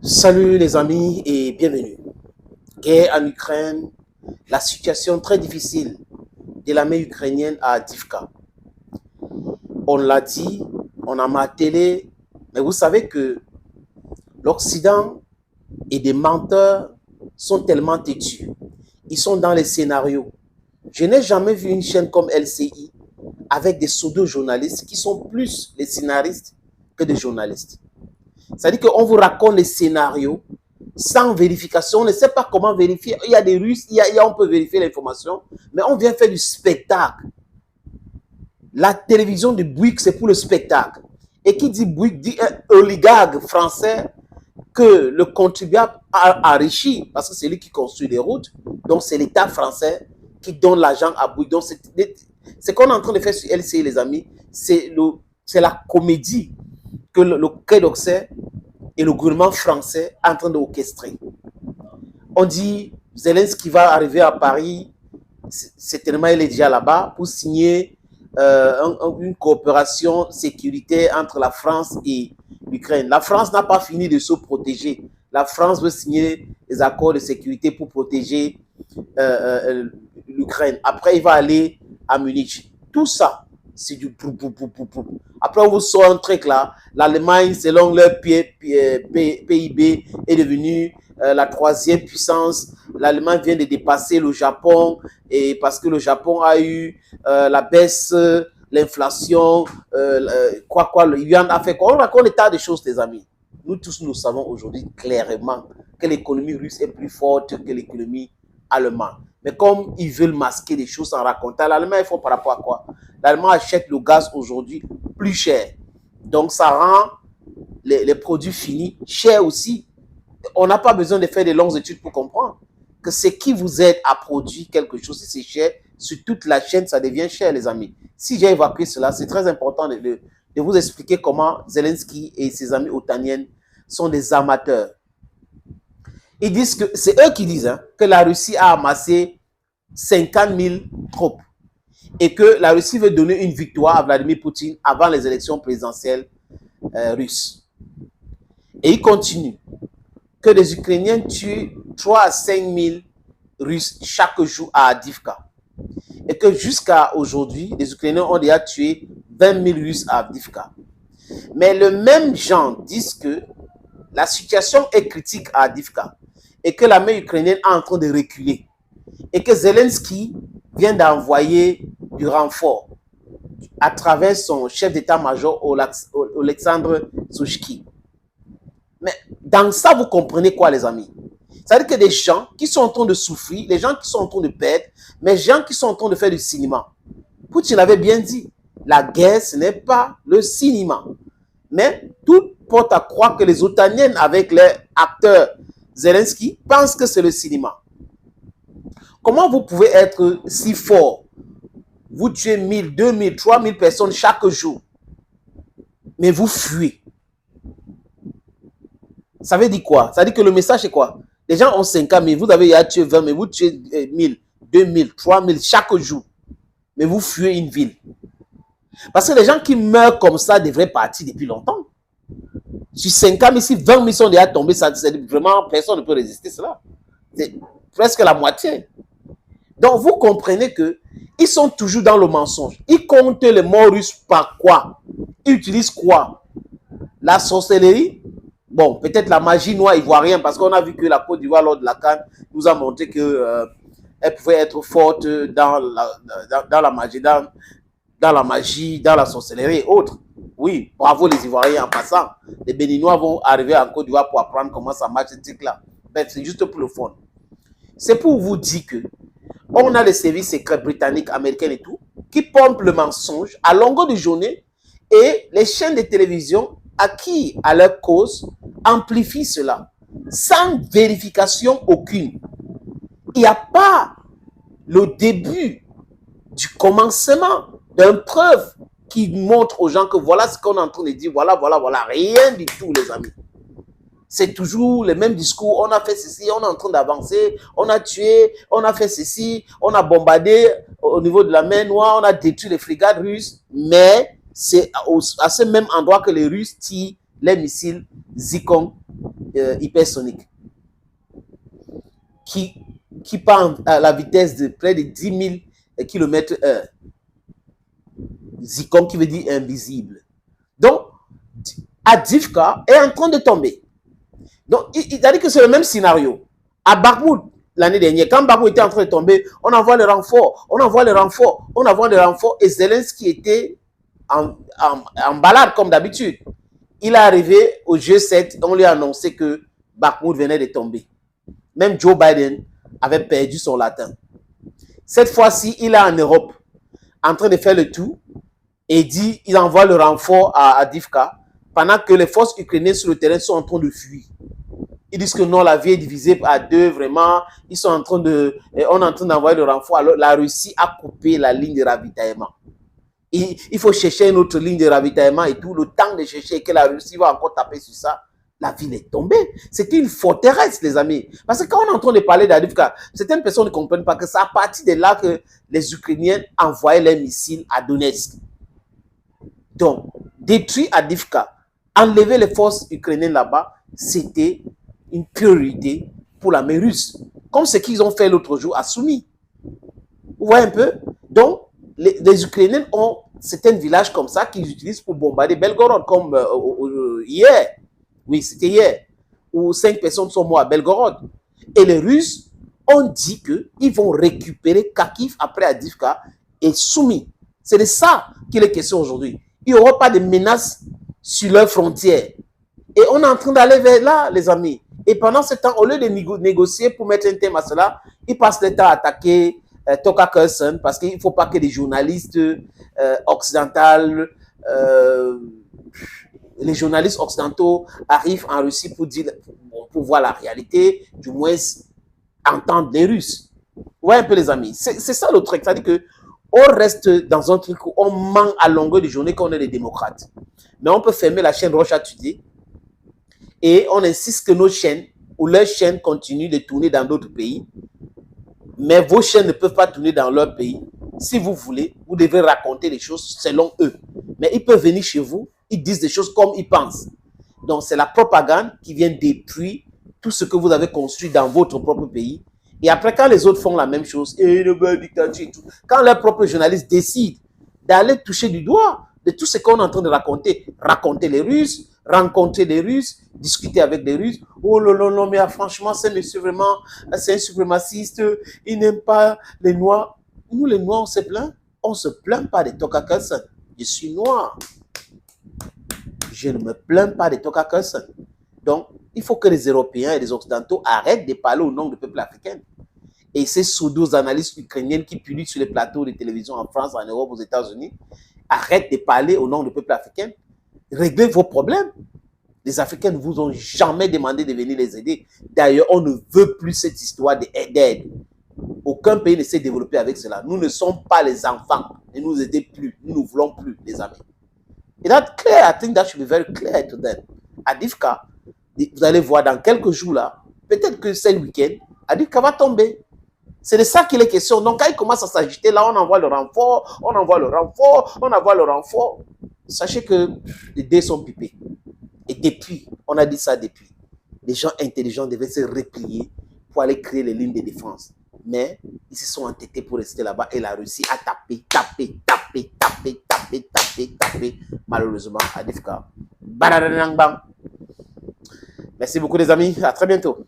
Salut les amis et bienvenue. Guerre en Ukraine, la situation très difficile de l'armée ukrainienne à Avdiivka. On l'a dit, on a martelé, mais vous savez que l'Occident et des menteurs sont tellement têtus. Ils sont dans les scénarios. Je n'ai jamais vu une chaîne comme LCI avec des pseudo-journalistes qui sont plus les scénaristes que des journalistes. C'est-à-dire qu'on vous raconte les scénarios sans vérification. On ne sait pas comment vérifier. Il y a des Russes, on peut vérifier l'information, mais on vient faire du spectacle. La télévision de Bouygues, c'est pour le spectacle. Et qui dit Bouygues dit un oligarque français que le contribuable a enrichi, parce que c'est lui qui construit les routes. Donc, c'est l'État français qui donne l'argent à Bouygues. Donc, c'est qu'on est en train de faire sur LCI, les amis. C'est la comédie que le Quai d'Orsay et le gouvernement français est en train d'orchestrer. On dit Zelensky va arriver à Paris, certainement il est déjà là-bas, pour signer une coopération sécuritaire entre la France et l'Ukraine. La France n'a pas fini de se protéger. La France veut signer des accords de sécurité pour protéger l'Ukraine. Après, il va aller à Munich. Tout ça, c'est du pou. Après, on vous sort un truc là. L'Allemagne, selon leur PIB, est devenue la troisième puissance. L'Allemagne vient de dépasser le Japon et parce que le Japon a eu la baisse, l'inflation, le yuan a fait quoi. On raconte des tas de choses, les amis. Nous tous, nous savons aujourd'hui clairement que l'économie russe est plus forte que l'économie allemande. Mais comme ils veulent masquer les choses en racontant, l'Allemagne, ils font par rapport à quoi? L'Allemagne achète le gaz aujourd'hui plus cher. Donc, ça rend les produits finis chers aussi. On n'a pas besoin de faire de longues études pour comprendre que ce qui vous aide à produire quelque chose, si c'est cher, sur toute la chaîne, ça devient cher, les amis. Si j'ai évacué cela, c'est très important de vous expliquer comment Zelensky et ses amis otaniennes sont des amateurs. Ils disent que, c'est eux qui disent que la Russie a amassé 50 000 troupes et que la Russie veut donner une victoire à Vladimir Poutine avant les élections présidentielles russes. Et ils continuent que les Ukrainiens tuent 3 à 5 000 Russes chaque jour à Avdiivka. Et que jusqu'à aujourd'hui, les Ukrainiens ont déjà tué 20 000 Russes à Avdiivka. Mais le même gens disent que la situation est critique à Avdiivka et que l'armée ukrainienne est en train de reculer et que Zelensky vient d'envoyer du renfort à travers son chef d'état-major Oleksandr Souchki. Mais dans ça, vous comprenez quoi, les amis? C'est-à-dire que des gens qui sont en train de souffrir, les gens qui sont en train de perdre, mais les gens qui sont en train de faire du cinéma. Poutine avait bien dit, la guerre, ce n'est pas le cinéma. Mais tout porte à croire que les Otaniennes, avec les acteurs Zelensky, pensent que c'est le cinéma. Comment vous pouvez être si fort? Vous tuez 1000, 2000, 3000 personnes chaque jour, mais vous fuez. Ça veut dire quoi? Ça veut dire que le message est quoi? Les gens ont 50 000, vous avez tué 20 000, vous tuez 1000, 2000, 3000 chaque jour, mais vous fuyez une ville. Parce que les gens qui meurent comme ça devraient partir depuis longtemps. Sur 50 000, si 20 000 sont déjà tombés, ça, vraiment, personne ne peut résister à cela. C'est presque la moitié. Donc, vous comprenez qu'ils sont toujours dans le mensonge. Ils comptent les morts russes par quoi? Ils utilisent quoi? La sorcellerie? Bon, peut-être la magie noire ivoirienne, parce qu'on a vu que la Côte d'Ivoire, lors de la CAN, nous a montré qu'elle pouvait être forte dans la magie, dans la sorcellerie et autres. Oui, bravo les Ivoiriens en passant. Les Béninois vont arriver en Côte d'Ivoire pour apprendre comment ça marche, ce truc-là. Ben, c'est juste pour le fond. C'est pour vous dire que on a les services secrets britanniques, américains et tout, qui pompent le mensonge à longueur de journée et les chaînes de télévision acquis à leur cause amplifient cela sans vérification aucune. Il n'y a pas le début du commencement d'une preuve qui montre aux gens que voilà ce qu'on est en train de dire, voilà, rien du tout, les amis. C'est toujours le même discours, on a fait ceci, on est en train d'avancer, on a tué, on a fait ceci, on a bombardé au niveau de la mer Noire, on a détruit les frégates russes, mais c'est à ce même endroit que les Russes tirent les missiles Zircon hypersonique qui part à la vitesse de près de 10 000 km/h. Zircon qui veut dire invisible. Donc, Avdiivka est en train de tomber. Donc, il a dit que c'est le même scénario. À Bakhmout, l'année dernière, quand Bakhmout était en train de tomber, on envoie le renfort, on envoie le renfort, on envoie le renfort, et Zelensky était en balade comme d'habitude. Il est arrivé au G7, on lui a annoncé que Bakhmout venait de tomber. Même Joe Biden avait perdu son latin. Cette fois-ci, il est en Europe, en train de faire le tour, et dit, il envoie le renfort à Avdiivka, pendant que les forces ukrainiennes sur le terrain sont en train de fuir. Ils disent que non, la vie est divisée à deux, vraiment. Ils sont en train de, on est en train d'envoyer le renfort. Alors, la Russie a coupé la ligne de ravitaillement. Il faut chercher une autre ligne de ravitaillement et tout. Le temps de chercher et que la Russie va encore taper sur ça, la ville est tombée. C'est une forteresse, les amis. Parce que quand on est en train de parler d'Avdiivka, certaines personnes ne comprennent pas que c'est à partir de là que les Ukrainiens envoyaient les missiles à Donetsk. Donc, détruire Avdiivka, enlever les forces ukrainiennes là-bas, c'était une priorité pour l'armée russe. Comme ce qu'ils ont fait l'autre jour à Soumy. Vous voyez un peu? Donc, les Ukrainiens ont certains villages comme ça qu'ils utilisent pour bombarder Belgorod, comme hier. Oui, c'était hier. Où 5 personnes sont mortes à Belgorod. Et les Russes ont dit qu'ils vont récupérer Kharkiv après Avdiivka et Soumy. C'est de ça qu'il est question aujourd'hui. Il n'y aura pas de menaces sur leurs frontières. Et on est en train d'aller vers là, les amis. Et pendant ce temps, au lieu de négocier pour mettre un thème à cela, ils passent le temps à attaquer Tucker Carlson parce qu'il ne faut pas que les journalistes occidentaux, les journalistes occidentaux arrivent en Russie pour dire, pour voir la réalité, du moins entendre les Russes. Vous voyez un peu, les amis. C'est ça le truc. C'est-à-dire que on reste dans un truc où on ment à longueur de journée quand on est des démocrates. Mais on peut fermer la chaîne Rocha Today et on insiste que nos chaînes ou leurs chaînes continuent de tourner dans d'autres pays. Mais vos chaînes ne peuvent pas tourner dans leur pays. Si vous voulez, vous devez raconter les choses selon eux. Mais ils peuvent venir chez vous, ils disent des choses comme ils pensent. Donc, c'est la propagande qui vient détruire tout ce que vous avez construit dans votre propre pays. Et après, quand les autres font la même chose, et le dictature et tout, quand leurs propres journalistes décident d'aller toucher du doigt de tout ce qu'on est en train de raconter les Russes, rencontrer les Russes, discuter avec les Russes, oh là là, mais franchement, c'est monsieur vraiment, c'est un suprémaciste, il n'aime pas les Noirs. Nous, les Noirs, on se plaint pas de Tucker Carlson. Je suis noir. Je ne me plains pas de Tucker Carlson. Donc, il faut que les Européens et les Occidentaux arrêtent de parler au nom du peuple africain. Et ces pseudo-analystes ukrainiennes qui publient sur les plateaux de télévision en France, en Europe, aux États-Unis, arrêtent de parler au nom du peuple africain. Réglez vos problèmes. Les Africains ne vous ont jamais demandé de venir les aider. D'ailleurs, on ne veut plus cette histoire d'aide. Aucun pays ne s'est développé avec cela. Nous ne sommes pas les enfants. Ne nous aidez plus. Nous ne voulons plus, les amis. Et that's clear. I think that should be very clear to them. Avdiivka, vous allez voir dans quelques jours là, peut-être que c'est le week-end, Avdiivka va tomber. C'est de ça qu'il est question. Donc, quand il commence à s'agiter, là, on envoie le renfort, on envoie le renfort, on envoie le renfort. Sachez que les dés sont pipés. Et depuis, on a dit ça depuis, les gens intelligents devaient se replier pour aller créer les lignes de défense. Mais ils se sont entêtés pour rester là-bas et la Russie a tapé. Malheureusement, Avdiivka. Merci beaucoup les amis, à très bientôt.